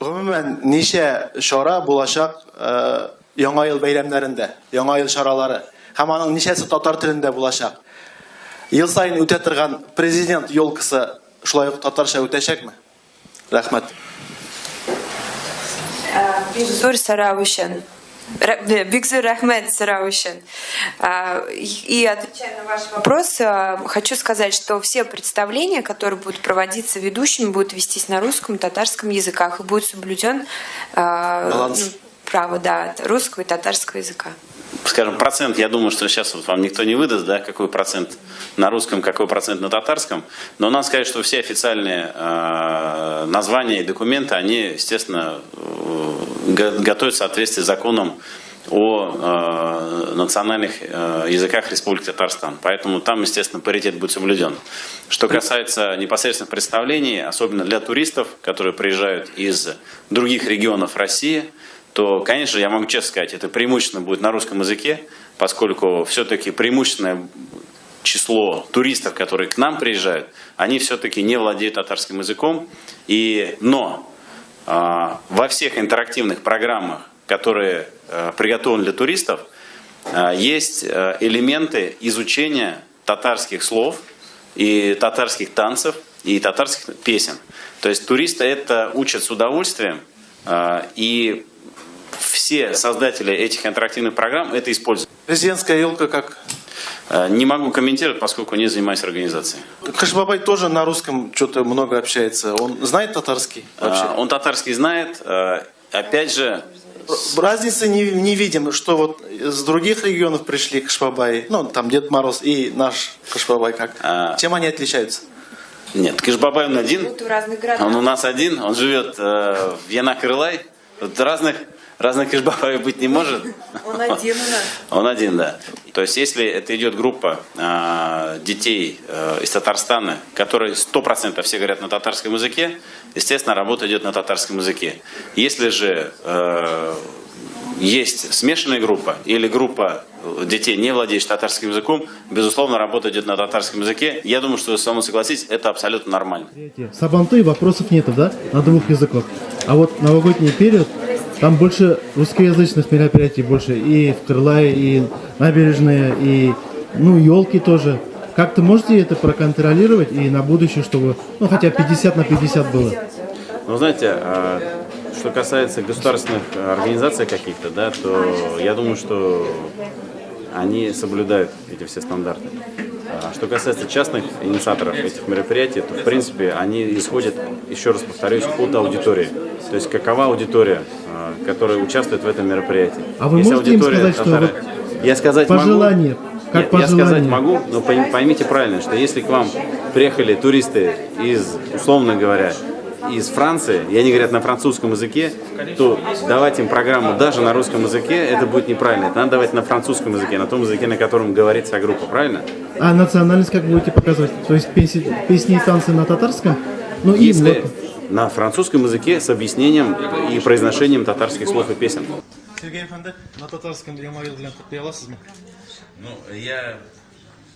Гомумән, ничә чара булачак яңа ел бәйрәмнәрендә, яңа ел чаралары, һәм аның ничәсе татар телендә булачак? Ел сайын үтә торган президент елкасы шулай ук татарча үтәчәкме? Рәхмәт. Бигзур Ахмед Сараушин. И отвечая на ваш вопрос, хочу сказать, что все представления, которые будут проводиться ведущими, будут вестись на русском и татарском языках, и будет соблюден право русского и татарского языка. Скажем, процент, я думаю, что сейчас вот вам никто не выдаст, да, какой процент на русском, какой процент на татарском. Но надо сказать, что все официальные названия и документы, они, естественно, готовятся в соответствии с законом о национальных языках Республики Татарстан. Поэтому там, естественно, паритет будет соблюден. Что касается непосредственных представлений, особенно для туристов, которые приезжают из других регионов России, то, конечно, я могу честно сказать, это преимущественно будет на русском языке, поскольку все-таки преимущественное число туристов, которые к нам приезжают, они все-таки не владеют татарским языком. Но во всех интерактивных программах, которые приготовлены для туристов, есть элементы изучения татарских слов и татарских танцев и татарских песен. То есть туристы это учат с удовольствием, и все создатели этих интерактивных программ это используют. Президентская елка как? Не могу комментировать, поскольку не занимаюсь организацией. Кашбабай тоже на русском что-то много общается. Он знает татарский вообще? Он татарский знает. Опять же... Разницы не видим, что вот с других регионов пришли Кашбабай, ну там Дед Мороз и наш Кашбабай как. Чем они отличаются? Нет, Кашбабай он один. Он у нас один. Он живет в Янакрылай. Вот разных Кашбабаев быть не может. Он один у нас. Он один, да. То есть, если это идет группа детей из Татарстана, которые 100% все говорят на татарском языке, естественно, работа идет на татарском языке. Если же есть смешанная группа или группа детей, не владеющих татарским языком, безусловно, работа идет на татарском языке. Я думаю, что вы со мной согласитесь, это абсолютно нормально. Сабанты вопросов нету, да? На двух языках. А вот новогодний период, там больше русскоязычных мероприятий, больше и в Крылае, и набережные, и елки тоже. Как-то можете это проконтролировать и на будущее, чтобы, хотя 50 на 50 было? Ну, знаете, что касается государственных организаций каких-то, да, то я думаю, что они соблюдают эти все стандарты. Что касается частных инициаторов этих мероприятий, то, в принципе, они исходят, еще раз повторюсь, от аудитории. То есть, какова аудитория, которая участвует в этом мероприятии. А вы можете им сказать, что я сказать пожелание? Могу. Нет, я сказать могу, но поймите правильно, что если к вам приехали туристы из, условно говоря, из Франции, и они говорят на французском языке, то давать им программу даже на русском языке, это будет неправильно. Это надо давать на французском языке, на том языке, на котором говорит вся группа, правильно? А национальность как будете показывать? То есть песни и танцы на татарском? Если на французском языке с объяснением и произношением татарских слов и песен. Сергей Эфенди, на татарском яңа ел белән котлый аласызмы? Я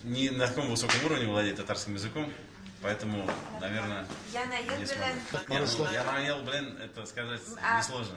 не на таком высоком уровне владею татарским языком, поэтому, наверное, не смогу. Яна ел белән, это сказать несложно.